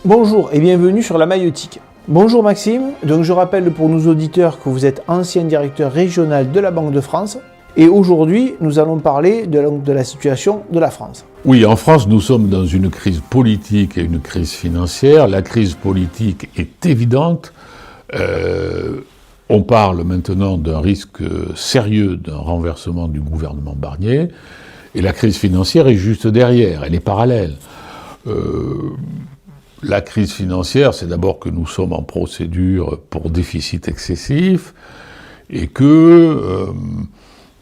Bonjour et bienvenue sur la maïeutique. Bonjour Maxime, donc je rappelle pour nos auditeurs que vous êtes ancien directeur régional de la Banque de France et aujourd'hui nous allons parler de la situation de la France. Oui, en France nous sommes dans une crise politique et une crise financière. La crise politique est évidente. On parle maintenant d'un risque sérieux d'un renversement du gouvernement Barnier et la crise financière est juste derrière, elle est parallèle. La crise financière, c'est d'abord que nous sommes en procédure pour déficit excessif et que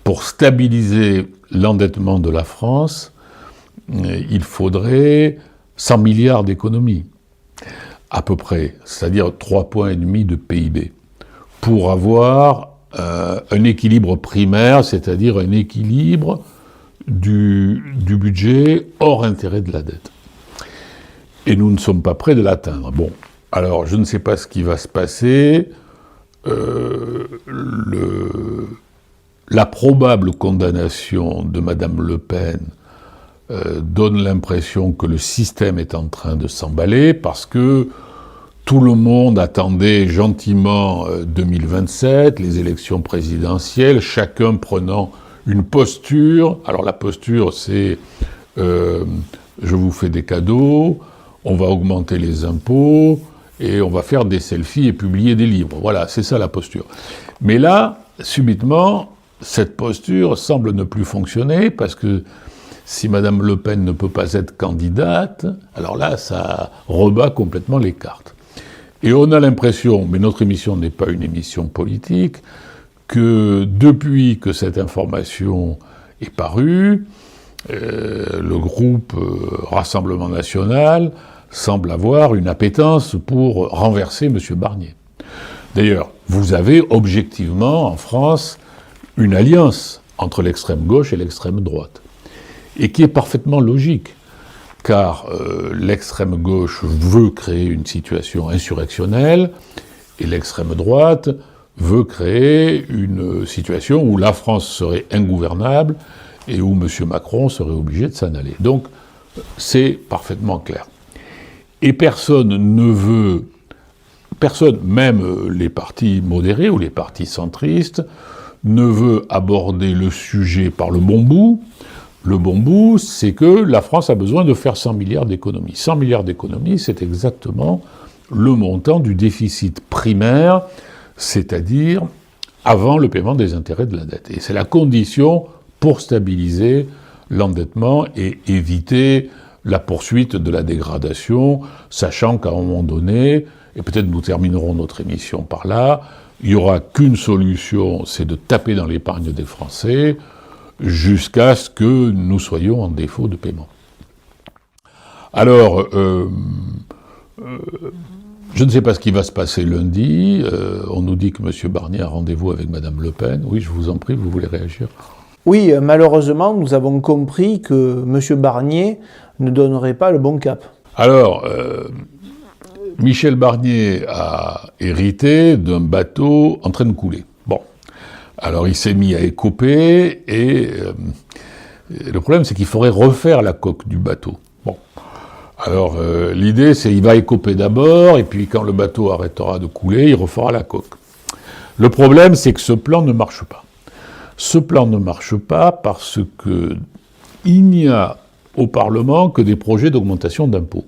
pour stabiliser l'endettement de la France, il faudrait 100 milliards d'économies, à peu près, c'est-à-dire 3,5 points de PIB, pour avoir un équilibre primaire, c'est-à-dire un équilibre du budget hors intérêt de la dette. Et nous ne sommes pas prêts de l'atteindre. Bon, alors je ne sais pas ce qui va se passer. La probable condamnation de Madame Le Pen donne l'impression que le système est en train de s'emballer parce que tout le monde attendait gentiment 2027, les élections présidentielles, chacun prenant une posture. Alors la posture, c'est je vous fais des cadeaux, on va augmenter les impôts et on va faire des selfies et publier des livres. Voilà, c'est ça la posture. Mais là, subitement, cette posture semble ne plus fonctionner parce que si Madame Le Pen ne peut pas être candidate, alors là, ça rebat complètement les cartes. Et on a l'impression, mais notre émission n'est pas une émission politique, que depuis que cette information est parue, le groupe Rassemblement National semble avoir une appétence pour renverser M. Barnier. D'ailleurs, vous avez objectivement en France une alliance entre l'extrême gauche et l'extrême droite, et qui est parfaitement logique, car l'extrême gauche veut créer une situation insurrectionnelle, et l'extrême droite veut créer une situation où la France serait ingouvernable, et où M. Macron serait obligé de s'en aller. Donc, c'est parfaitement clair. Et personne, même les partis modérés ou les partis centristes, ne veut aborder le sujet par le bon bout. Le bon bout, c'est que la France a besoin de faire 100 milliards d'économies. 100 milliards d'économies, c'est exactement le montant du déficit primaire, c'est-à-dire avant le paiement des intérêts de la dette. Et c'est la condition pour stabiliser l'endettement et éviter la poursuite de la dégradation, sachant qu'à un moment donné, et peut-être nous terminerons notre émission par là, il n'y aura qu'une solution, c'est de taper dans l'épargne des Français jusqu'à ce que nous soyons en défaut de paiement. Alors, je ne sais pas ce qui va se passer lundi. On nous dit que M. Barnier a rendez-vous avec Mme Le Pen. Oui, je vous en prie, vous voulez réagir ? Oui, malheureusement, nous avons compris que M. Barnier ne donnerait pas le bon cap. Alors, Michel Barnier a hérité d'un bateau en train de couler. Bon, alors il s'est mis à écoper et le problème c'est qu'il faudrait refaire la coque du bateau. Bon, alors l'idée c'est qu'il va écoper d'abord et puis quand le bateau arrêtera de couler, il refera la coque. Le problème c'est que ce plan ne marche pas. Ce plan ne marche pas parce que il n'y a au Parlement que des projets d'augmentation d'impôts.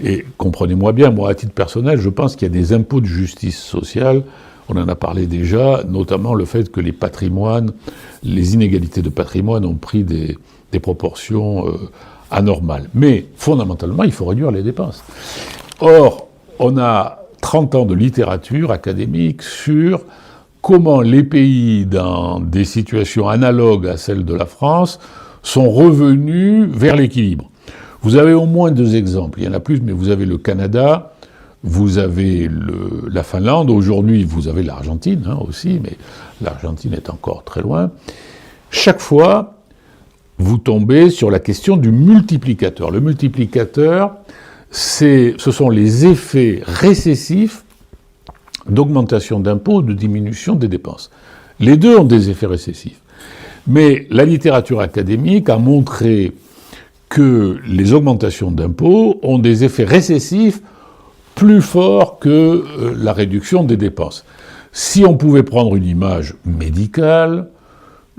Et comprenez-moi bien, moi à titre personnel, je pense qu'il y a des impôts de justice sociale, on en a parlé déjà, notamment le fait que les patrimoines, les inégalités de patrimoine ont pris des proportions anormales. Mais fondamentalement, il faut réduire les dépenses. Or, on a 30 ans de littérature académique sur comment les pays dans des situations analogues à celles de la France sont revenus vers l'équilibre. Vous avez au moins 2 exemples, il y en a plus, mais vous avez le Canada, vous avez la Finlande, aujourd'hui vous avez l'Argentine aussi, mais l'Argentine est encore très loin. Chaque fois, vous tombez sur la question du multiplicateur. Le multiplicateur, ce sont les effets récessifs d'augmentation d'impôts, de diminution des dépenses. Les deux ont des effets récessifs. Mais la littérature académique a montré que les augmentations d'impôts ont des effets récessifs plus forts que la réduction des dépenses. Si on pouvait prendre une image médicale,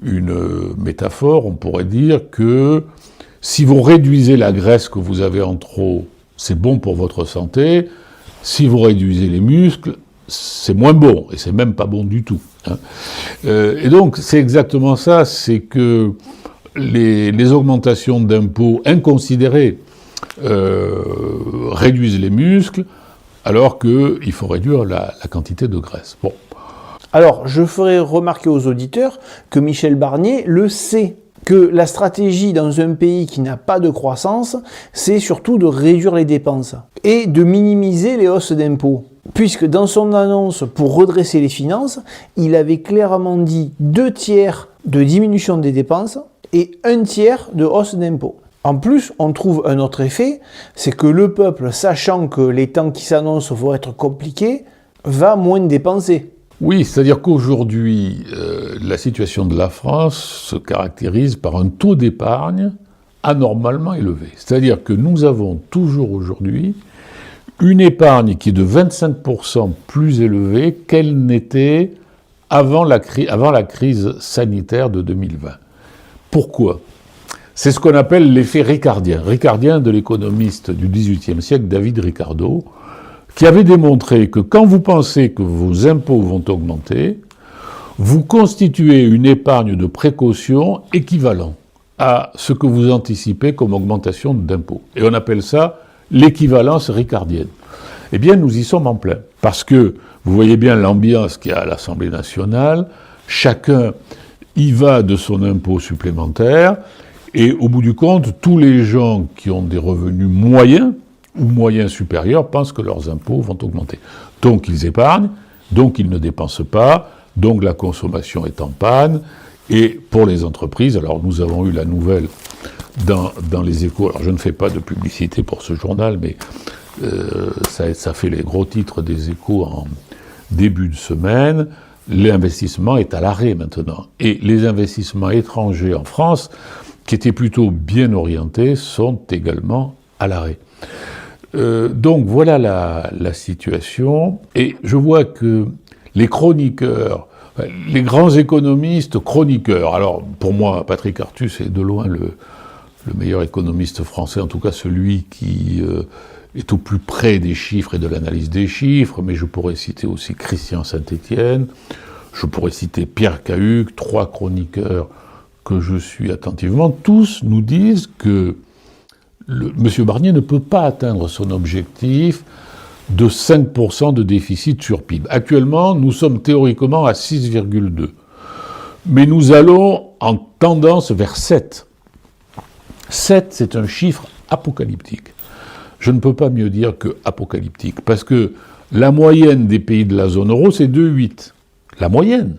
une métaphore, on pourrait dire que si vous réduisez la graisse que vous avez en trop, c'est bon pour votre santé. Si vous réduisez les muscles, c'est moins bon, et c'est même pas bon du tout. Et donc, c'est exactement ça, c'est que les augmentations d'impôts inconsidérées réduisent les muscles, alors qu'il faut réduire la quantité de graisse. Bon. Alors, je ferai remarquer aux auditeurs que Michel Barnier le sait, que la stratégie dans un pays qui n'a pas de croissance, c'est surtout de réduire les dépenses et de minimiser les hausses d'impôts. Puisque dans son annonce pour redresser les finances, il avait clairement dit 2/3 de diminution des dépenses et 1/3 de hausse d'impôts. En plus, on trouve un autre effet, c'est que le peuple, sachant que les temps qui s'annoncent vont être compliqués, va moins dépenser. Oui, c'est-à-dire qu'aujourd'hui, la situation de la France se caractérise par un taux d'épargne anormalement élevé. C'est-à-dire que nous avons toujours aujourd'hui une épargne qui est de 25% plus élevée qu'elle n'était avant la crise sanitaire de 2020. Pourquoi ? C'est ce qu'on appelle l'effet ricardien. Ricardien de l'économiste du XVIIIe siècle, David Ricardo, qui avait démontré que quand vous pensez que vos impôts vont augmenter, vous constituez une épargne de précaution équivalent à ce que vous anticipez comme augmentation d'impôts. Et on appelle ça l'équivalence ricardienne. Eh bien, nous y sommes en plein. Parce que vous voyez bien l'ambiance qu'il y a à l'Assemblée nationale, chacun y va de son impôt supplémentaire, et au bout du compte, tous les gens qui ont des revenus moyens, ou moyens supérieurs, pensent que leurs impôts vont augmenter. Donc ils épargnent, donc ils ne dépensent pas, donc la consommation est en panne, et pour les entreprises, alors nous avons eu la nouvelle dans les Échos, alors je ne fais pas de publicité pour ce journal, mais ça fait les gros titres des Échos en début de semaine, l'investissement est à l'arrêt maintenant. Et les investissements étrangers en France, qui étaient plutôt bien orientés, sont également à l'arrêt. Donc voilà la situation, et je vois que les chroniqueurs, les grands économistes chroniqueurs, alors pour moi Patrick Artus est de loin le meilleur économiste français, en tout cas celui qui est au plus près des chiffres et de l'analyse des chiffres, mais je pourrais citer aussi Christian Saint-Étienne, je pourrais citer Pierre Cahuc, 3 chroniqueurs que je suis attentivement, tous nous disent que M. Barnier ne peut pas atteindre son objectif de 5% de déficit sur PIB. Actuellement, nous sommes théoriquement à 6,2. Mais nous allons en tendance vers 7. 7, c'est un chiffre apocalyptique. Je ne peux pas mieux dire que apocalyptique, parce que la moyenne des pays de la zone euro, c'est 2,8. La moyenne.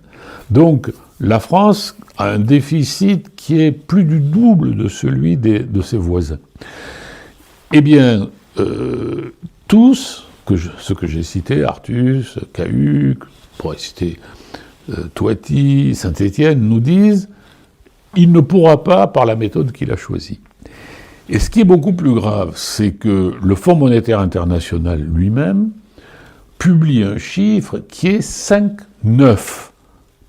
Donc, la France a un déficit qui est plus du double de celui de ses voisins. Eh bien, tous, ceux que j'ai cités, Artus, Cahuc, on pourrait citer Toiti, Saint-Étienne, nous disent il ne pourra pas par la méthode qu'il a choisie. Et ce qui est beaucoup plus grave, c'est que le Fonds monétaire international lui-même publie un chiffre qui est 5,9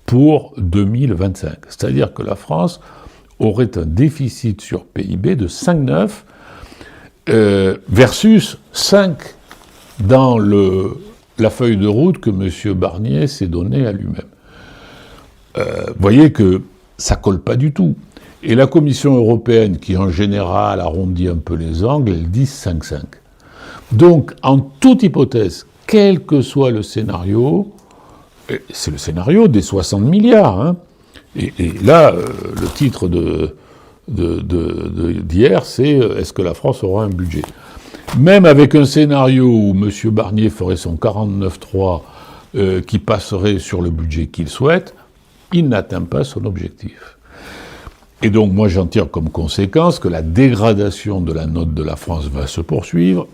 pour 2025. C'est-à-dire que la France aurait un déficit sur PIB de 5,9 versus 5 dans la feuille de route que M. Barnier s'est donnée à lui-même. Vous voyez que ça colle pas du tout. Et la Commission européenne, qui en général arrondit un peu les angles, elle dit 5,5. Donc, en toute hypothèse, quel que soit le scénario, c'est le scénario des 60 milliards. Hein. Et là, le titre d'hier, c'est « Est-ce que la France aura un budget ?» Même avec un scénario où M. Barnier ferait son 49.3 qui passerait sur le budget qu'il souhaite, il n'atteint pas son objectif. Et donc moi j'en tire comme conséquence que la dégradation de la note de la France va se poursuivre,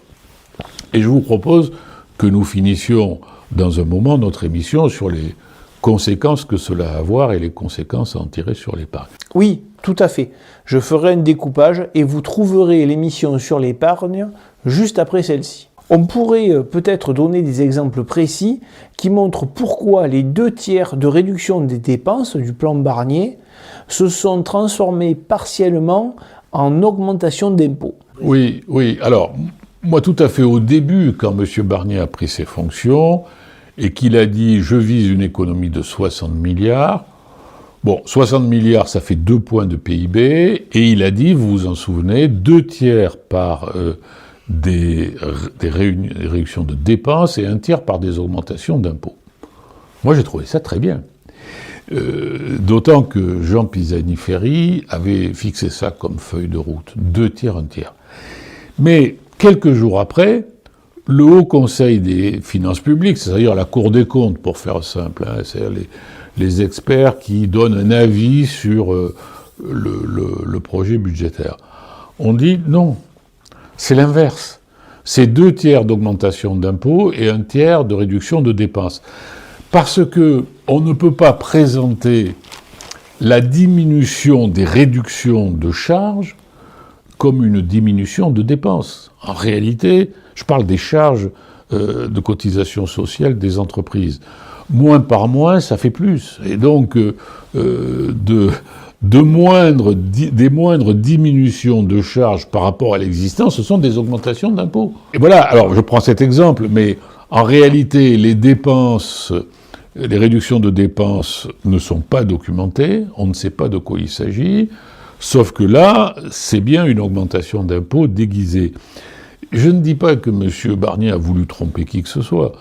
et je vous propose que nous finissions dans un moment notre émission sur les conséquences que cela a à avoir et les conséquences à en tirer sur l'épargne. Oui, tout à fait. Je ferai un découpage et vous trouverez l'émission sur l'épargne juste après celle-ci. On pourrait peut-être donner des exemples précis qui montrent pourquoi les 2/3 de réduction des dépenses du plan Barnier se sont transformés partiellement en augmentation d'impôts. Oui, oui. Alors, moi, tout à fait au début, quand M. Barnier a pris ses fonctions et qu'il a dit « je vise une économie de 60 milliards », bon, 60 milliards, ça fait 2 points de PIB, et il a dit, vous vous en souvenez, 2/3 par des réductions de dépenses et 1/3 par des augmentations d'impôts. Moi, j'ai trouvé ça très bien. D'autant que Jean Pisani-Ferry avait fixé ça comme feuille de route, 2/3, 1/3. Mais quelques jours après, le Haut Conseil des finances publiques, c'est-à-dire la Cour des comptes, pour faire simple, hein, c'est-à-dire les experts qui donnent un avis sur le projet budgétaire, ont dit non, c'est l'inverse. C'est 2/3 d'augmentation d'impôts et 1/3 de réduction de dépenses. Parce que on ne peut pas présenter la diminution des réductions de charges comme une diminution de dépenses. En réalité, je parle des charges de cotisation sociale des entreprises. Moins par moins, ça fait plus. Et donc, des moindres diminutions de charges par rapport à l'existant, ce sont des augmentations d'impôts. Et voilà, alors je prends cet exemple, mais en réalité, les réductions de dépenses ne sont pas documentées, on ne sait pas de quoi il s'agit, sauf que là, c'est bien une augmentation d'impôts déguisée. Je ne dis pas que M. Barnier a voulu tromper qui que ce soit.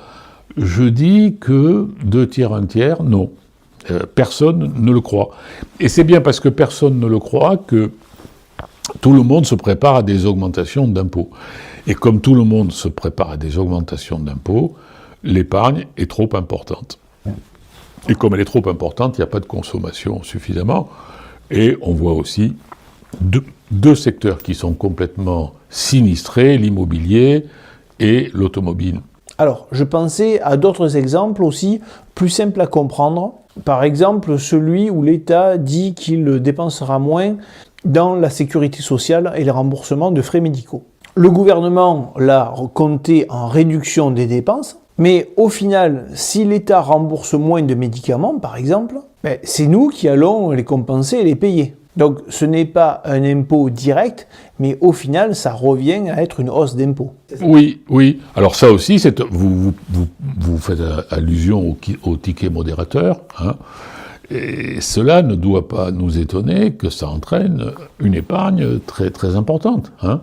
Je dis que 2/3, 1/3, non. Personne ne le croit. Et c'est bien parce que personne ne le croit que tout le monde se prépare à des augmentations d'impôts. Et comme tout le monde se prépare à des augmentations d'impôts, l'épargne est trop importante. Et comme elle est trop importante, il n'y a pas de consommation suffisamment. Et on voit aussi deux secteurs qui sont complètement sinistrés, l'immobilier et l'automobile. Alors, je pensais à d'autres exemples aussi plus simples à comprendre. Par exemple, celui où l'État dit qu'il dépensera moins dans la sécurité sociale et les remboursements de frais médicaux. Le gouvernement l'a compté en réduction des dépenses, mais au final, si l'État rembourse moins de médicaments, par exemple, c'est nous qui allons les compenser et les payer. Donc ce n'est pas un impôt direct, mais au final, ça revient à être une hausse d'impôt. Oui, oui. Alors ça aussi, vous faites allusion au ticket modérateur, hein, et cela ne doit pas nous étonner que ça entraîne une épargne très, très importante, hein,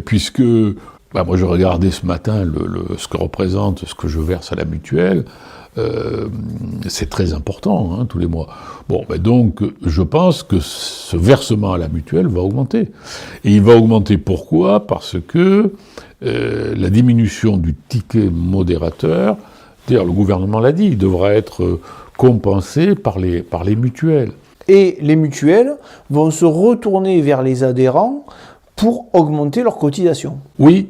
puisque moi je regardais ce matin ce que représente ce que je verse à la mutuelle. C'est très important, hein, tous les mois. Bon, donc, je pense que ce versement à la mutuelle va augmenter. Et il va augmenter pourquoi ? Parce que la diminution du ticket modérateur, d'ailleurs, le gouvernement l'a dit, il devra être compensé par les mutuelles. Et les mutuelles vont se retourner vers les adhérents pour augmenter leurs cotisations. Oui.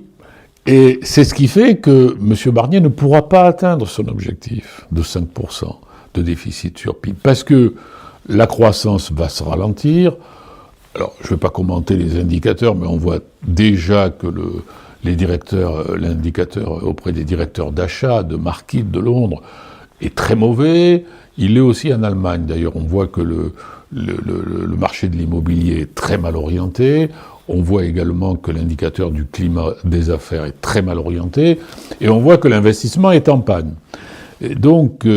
Et c'est ce qui fait que M. Barnier ne pourra pas atteindre son objectif de 5% de déficit sur PIB, parce que la croissance va se ralentir. Alors, je ne vais pas commenter les indicateurs, mais on voit déjà que l'indicateur auprès des directeurs d'achat de Markit de Londres est très mauvais. Il est aussi en Allemagne. D'ailleurs, on voit que le marché de l'immobilier est très mal orienté. On voit également que l'indicateur du climat des affaires est très mal orienté, et on voit que l'investissement est en panne. Et donc,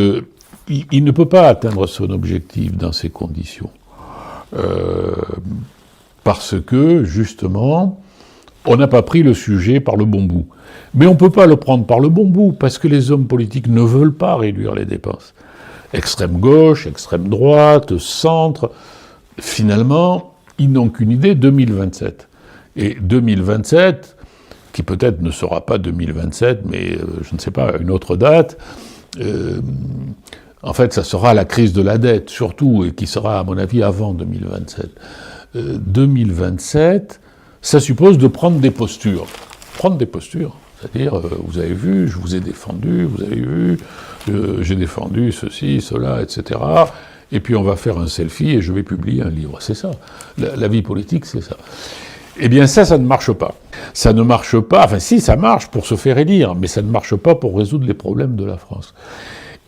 il ne peut pas atteindre son objectif dans ces conditions. Parce que, justement, on n'a pas pris le sujet par le bon bout. Mais on ne peut pas le prendre par le bon bout, parce que les hommes politiques ne veulent pas réduire les dépenses. Extrême gauche, extrême droite, centre, finalement, ils n'ont qu'une idée, 2027. Et 2027, qui peut-être ne sera pas 2027, mais je ne sais pas, une autre date, en fait, ça sera la crise de la dette, surtout, et qui sera, à mon avis, avant 2027. 2027, ça suppose de prendre des postures. Prendre des postures, C'est-à-dire, vous avez vu, je vous ai défendu, vous avez vu, j'ai défendu ceci, cela, etc. Et puis on va faire un selfie et je vais publier un livre. C'est ça. La vie politique, c'est ça. Eh bien ça ne marche pas. Ça ne marche pas, enfin si, ça marche pour se faire élire, mais ça ne marche pas pour résoudre les problèmes de la France.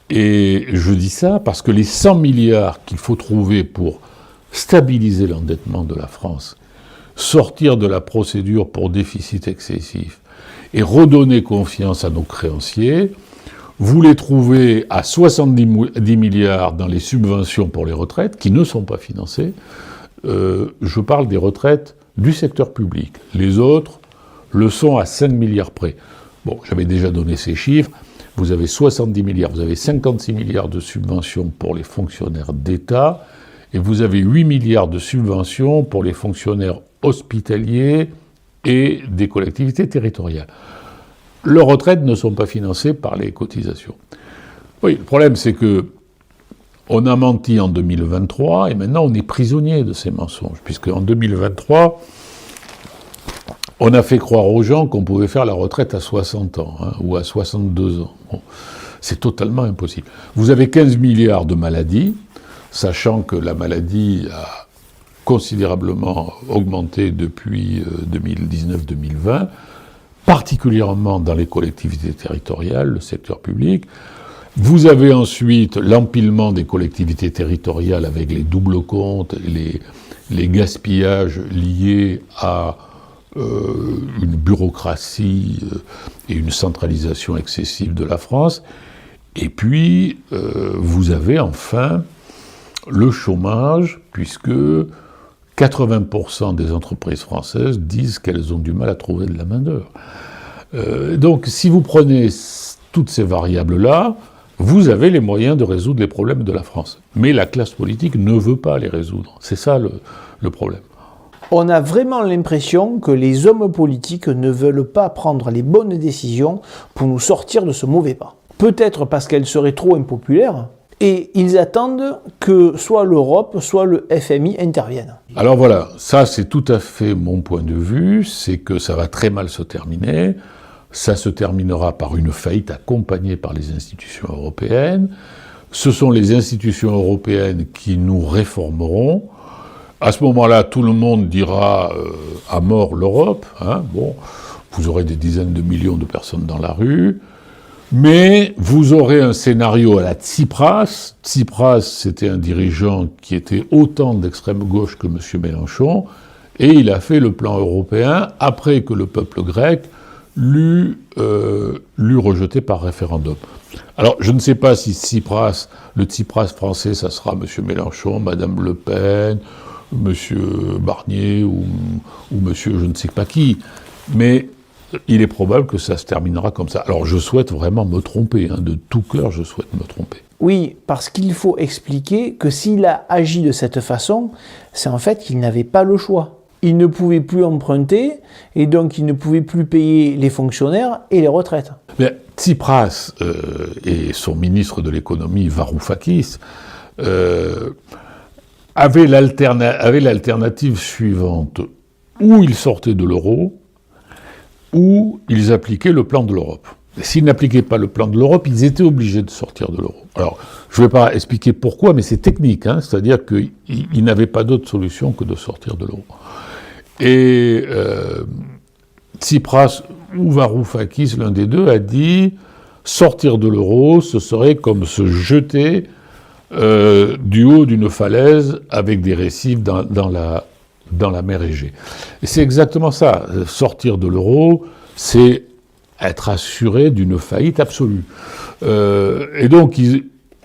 Et je dis ça parce que les 100 milliards qu'il faut trouver pour stabiliser l'endettement de la France, sortir de la procédure pour déficit excessif et redonner confiance à nos créanciers, vous les trouvez à 70 milliards dans les subventions pour les retraites, qui ne sont pas financées. Je parle des retraites du secteur public. Les autres le sont à 5 milliards près. Bon, j'avais déjà donné ces chiffres. Vous avez 70 milliards, vous avez 56 milliards de subventions pour les fonctionnaires d'État, et vous avez 8 milliards de subventions pour les fonctionnaires hospitaliers et des collectivités territoriales. Leurs retraites ne sont pas financées par les cotisations. Oui, le problème c'est que on a menti en 2023 et maintenant on est prisonnier de ces mensonges, puisque en 2023, on a fait croire aux gens qu'on pouvait faire la retraite à 60 ans ou à 62 ans. Bon, c'est totalement impossible. Vous avez 15 milliards de maladies, sachant que la maladie a considérablement augmenté depuis 2019-2020, particulièrement dans les collectivités territoriales, le secteur public. Vous avez ensuite l'empilement des collectivités territoriales avec les doubles comptes, les gaspillages liés à une bureaucratie et une centralisation excessive de la France. Et puis, vous avez enfin le chômage, puisque 80% des entreprises françaises disent qu'elles ont du mal à trouver de la main-d'œuvre. Donc, si vous prenez toutes ces variables-là, vous avez les moyens de résoudre les problèmes de la France. Mais la classe politique ne veut pas les résoudre. C'est ça le problème. On a vraiment l'impression que les hommes politiques ne veulent pas prendre les bonnes décisions pour nous sortir de ce mauvais pas. Peut-être parce qu'elles seraient trop impopulaires, et ils attendent que soit l'Europe, soit le FMI interviennent. Alors voilà, ça c'est tout à fait mon point de vue, c'est que ça va très mal se terminer. Ça se terminera par une faillite accompagnée par les institutions européennes. Ce sont les institutions européennes qui nous réformeront. À ce moment-là, tout le monde dira à mort l'Europe. Bon, vous aurez des dizaines de millions de personnes dans la rue. Mais vous aurez un scénario à la Tsipras. Tsipras, c'était un dirigeant qui était autant d'extrême gauche que M. Mélenchon. Et il a fait le plan européen après que le peuple grec l'eut rejeté par référendum. Alors, je ne sais pas si Tsipras, le Tsipras français, ça sera M. Mélenchon, Mme Le Pen, M. Barnier ou M. je ne sais pas qui, mais il est probable que ça se terminera comme ça. Alors, je souhaite vraiment me tromper, de tout cœur, je souhaite me tromper. Oui, parce qu'il faut expliquer que s'il a agi de cette façon, c'est en fait qu'il n'avait pas le choix. Il ne pouvait plus emprunter, et donc il ne pouvait plus payer les fonctionnaires et les retraites. Mais Tsipras et son ministre de l'économie, Varoufakis, avaient l'alternative suivante. Ou ils sortaient de l'euro, ou ils appliquaient le plan de l'Europe. S'ils n'appliquaient pas le plan de l'Europe, ils étaient obligés de sortir de l'euro. Alors, je ne vais pas expliquer pourquoi, mais c'est technique, c'est-à-dire qu'ils n'avaient pas d'autre solution que de sortir de l'euro. Et Tsipras ou Varoufakis, l'un des deux, a dit sortir de l'euro, ce serait comme se jeter du haut d'une falaise avec des récifs dans la mer Égée. Et c'est exactement ça. Sortir de l'euro, c'est être assuré d'une faillite absolue. Et donc,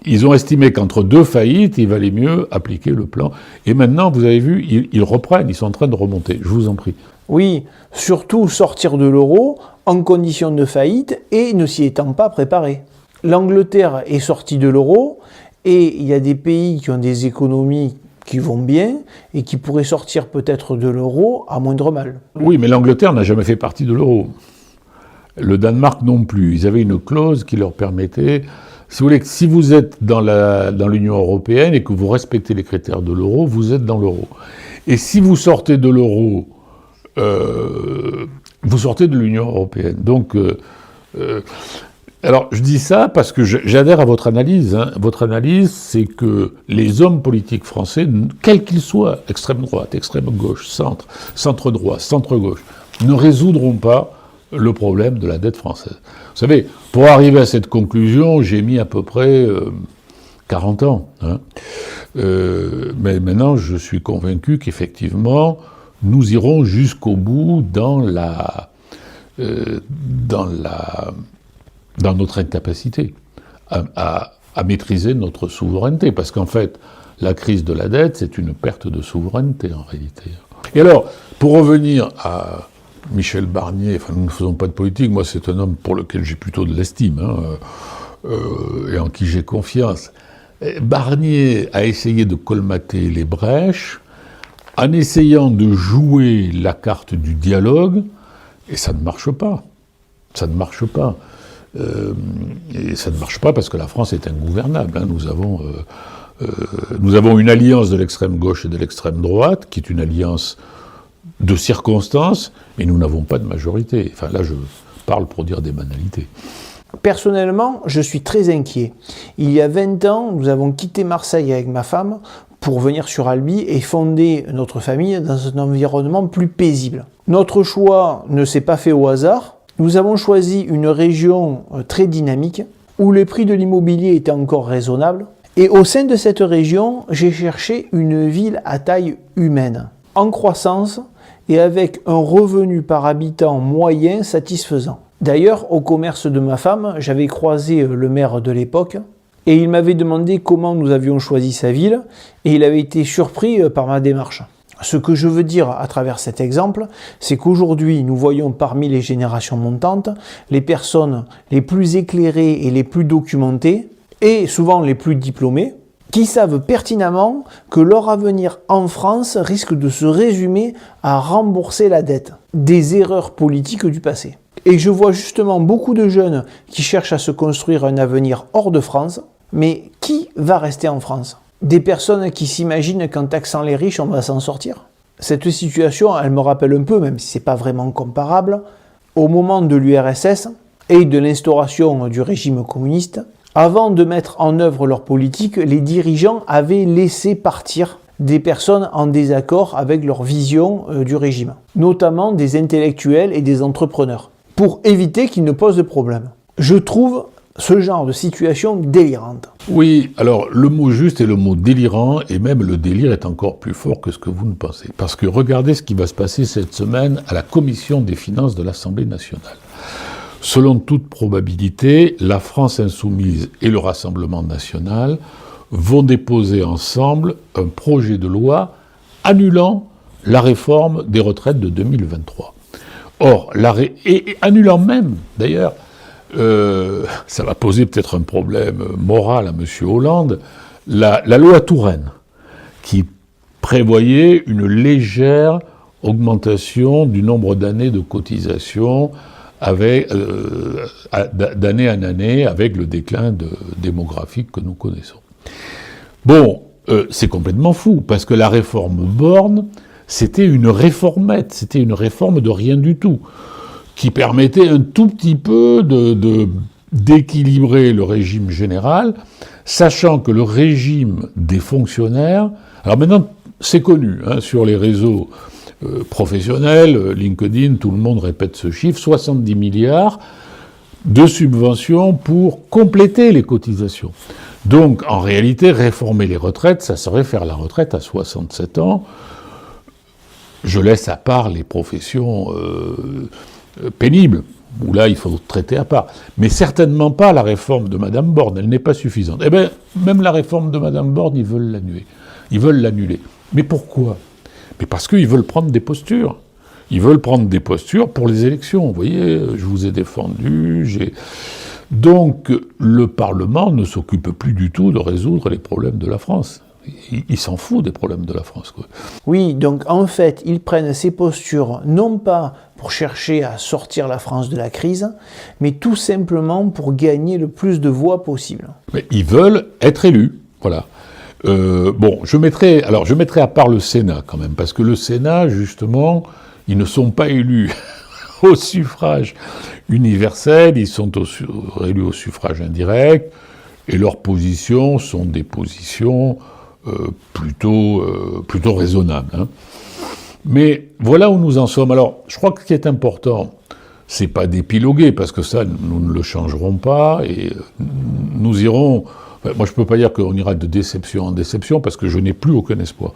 ils ont estimé qu'entre deux faillites, il valait mieux appliquer le plan. Et maintenant, vous avez vu, ils reprennent, ils sont en train de remonter. Je vous en prie. Oui, surtout sortir de l'euro en condition de faillite et ne s'y étant pas préparé. L'Angleterre est sortie de l'euro et il y a des pays qui ont des économies qui vont bien et qui pourraient sortir peut-être de l'euro à moindre mal. Oui, mais l'Angleterre n'a jamais fait partie de l'euro. Le Danemark non plus. Ils avaient une clause qui leur permettait, si vous voulez, si vous êtes dans l'Union européenne et que vous respectez les critères de l'euro, vous êtes dans l'euro. Et si vous sortez de l'euro vous sortez de l'Union européenne. Donc, alors, je dis ça parce que j'adhère à votre analyse. Hein. Votre analyse, c'est que les hommes politiques français, quels qu'ils soient, extrême droite, extrême gauche, centre, centre droit, centre gauche, ne résoudront pas le problème de la dette française. Vous savez, pour arriver à cette conclusion, j'ai mis à peu près 40 ans. Hein. Mais maintenant, je suis convaincu qu'effectivement, nous irons jusqu'au bout dans notre incapacité à maîtriser notre souveraineté. Parce qu'en fait, la crise de la dette, c'est une perte de souveraineté en réalité. Et alors, pour revenir à Michel Barnier, enfin nous ne faisons pas de politique, moi c'est un homme pour lequel j'ai plutôt de l'estime, hein, et en qui j'ai confiance. Barnier a essayé de colmater les brèches en essayant de jouer la carte du dialogue, et ça ne marche pas. Ça ne marche pas. Et ça ne marche pas parce que la France est ingouvernable. Hein. Nous avons une alliance de l'extrême gauche et de l'extrême droite, qui est une alliance de circonstances, mais nous n'avons pas de majorité. Enfin là, je parle pour dire des banalités. Personnellement, je suis très inquiet. Il y a 20 ans, nous avons quitté Marseille avec ma femme pour venir sur Albi et fonder notre famille dans un environnement plus paisible. Notre choix ne s'est pas fait au hasard. Nous avons choisi une région très dynamique, où les prix de l'immobilier étaient encore raisonnables. Et au sein de cette région, j'ai cherché une ville à taille humaine, en croissance et avec un revenu par habitant moyen satisfaisant. D'ailleurs, au commerce de ma femme, j'avais croisé le maire de l'époque et il m'avait demandé comment nous avions choisi sa ville et il avait été surpris par ma démarche. Ce que je veux dire à travers cet exemple, c'est qu'aujourd'hui, nous voyons parmi les générations montantes les personnes les plus éclairées et les plus documentées, et souvent les plus diplômées, qui savent pertinemment que leur avenir en France risque de se résumer à rembourser la dette, des erreurs politiques du passé. Et je vois justement beaucoup de jeunes qui cherchent à se construire un avenir hors de France, mais qui va rester en France ? Des personnes qui s'imaginent qu'en taxant les riches, on va s'en sortir. Cette situation, elle me rappelle un peu, même si ce n'est pas vraiment comparable, au moment de l'URSS et de l'instauration du régime communiste. Avant de mettre en œuvre leur politique, les dirigeants avaient laissé partir des personnes en désaccord avec leur vision du régime, notamment des intellectuels et des entrepreneurs, pour éviter qu'ils ne posent de problème. Je trouve ce genre de situation délirante. Oui, alors le mot juste est le mot délirant, et même le délire est encore plus fort que ce que vous ne pensez. Parce que regardez ce qui va se passer cette semaine à la Commission des finances de l'Assemblée nationale. Selon toute probabilité, la France insoumise et le Rassemblement national vont déposer ensemble un projet de loi annulant la réforme des retraites de 2023. Or, et annulant même, d'ailleurs, ça va poser peut-être un problème moral à M. Hollande, la loi Touraine, qui prévoyait une légère augmentation du nombre d'années de cotisation d'année en année avec le déclin démographique que nous connaissons. Bon, c'est complètement fou, parce que la réforme Borne, c'était une réformette, c'était une réforme de rien du tout, qui permettait un tout petit peu d'équilibrer le régime général, sachant que le régime des fonctionnaires, alors maintenant c'est connu, hein, sur les réseaux professionnels, LinkedIn, tout le monde répète ce chiffre, 70 milliards de subventions pour compléter les cotisations. Donc en réalité, réformer les retraites, ça serait faire la retraite à 67 ans. Je laisse à part les professions pénibles, où là il faut traiter à part. Mais certainement pas la réforme de Mme Borne, elle n'est pas suffisante. Eh bien, même la réforme de Mme Borne, ils veulent l'annuler. Ils veulent l'annuler. Mais pourquoi ? Mais parce qu'ils veulent prendre des postures. Ils veulent prendre des postures pour les élections. Vous voyez, je vous ai défendu, Donc, le Parlement ne s'occupe plus du tout de résoudre les problèmes de la France. Il s'en fout des problèmes de la France, quoi. Oui, donc en fait, ils prennent ces postures non pas pour chercher à sortir la France de la crise, mais tout simplement pour gagner le plus de voix possible. Mais ils veulent être élus, voilà. Je mettrai à part le Sénat quand même, parce que le Sénat, justement, ils ne sont pas élus au suffrage universel, ils sont élus au suffrage indirect, et leurs positions sont des positions plutôt raisonnables. Hein. Mais voilà où nous en sommes. Alors, je crois que ce qui est important, c'est pas d'épiloguer, parce que ça, nous ne le changerons pas, et nous irons... Moi, je peux pas dire qu'on ira de déception en déception, parce que je n'ai plus aucun espoir.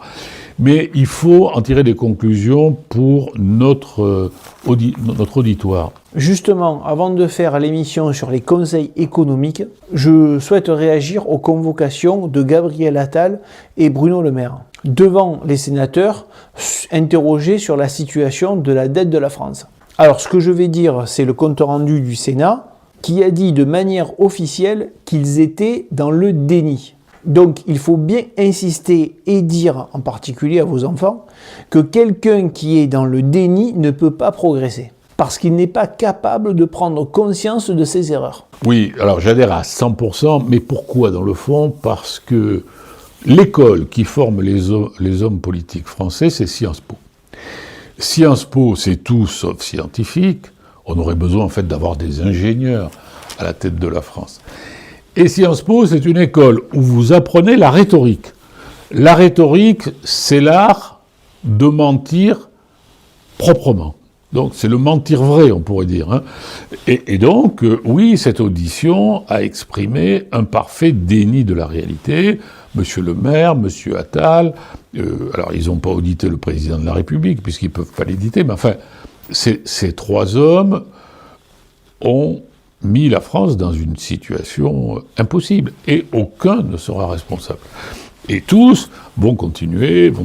Mais il faut en tirer des conclusions pour notre auditoire. Justement, avant de faire l'émission sur les conseils économiques, je souhaite réagir aux convocations de Gabriel Attal et Bruno Le Maire, devant les sénateurs, interrogés sur la situation de la dette de la France. Alors, ce que je vais dire, c'est le compte rendu du Sénat, qui a dit de manière officielle qu'ils étaient dans le déni. Donc il faut bien insister et dire, en particulier à vos enfants, que quelqu'un qui est dans le déni ne peut pas progresser, parce qu'il n'est pas capable de prendre conscience de ses erreurs. Oui, alors j'adhère à 100%, mais pourquoi dans le fond? Parce que l'école qui forme les hommes politiques français, c'est Sciences Po. Sciences Po, c'est tout sauf scientifique. On aurait besoin en fait d'avoir des ingénieurs à la tête de la France. Et Sciences Po, c'est une école où vous apprenez la rhétorique. La rhétorique, c'est l'art de mentir proprement. Donc c'est le mentir vrai, on pourrait dire. Hein. Et donc, oui, cette audition a exprimé un parfait déni de la réalité. Monsieur le maire, monsieur Attal, alors ils n'ont pas audité le président de la République, puisqu'ils ne peuvent pas l'éditer, mais enfin, ces trois hommes ont mis la France dans une situation impossible, et aucun ne sera responsable. Et tous vont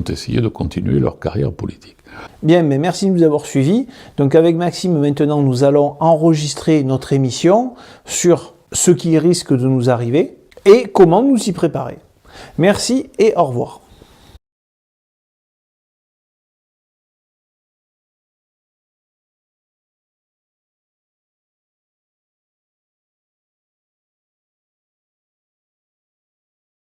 essayer de continuer leur carrière politique. Bien, mais merci de nous avoir suivis. Donc avec Maxime, maintenant, nous allons enregistrer notre émission sur ce qui risque de nous arriver et comment nous y préparer. Merci et au revoir.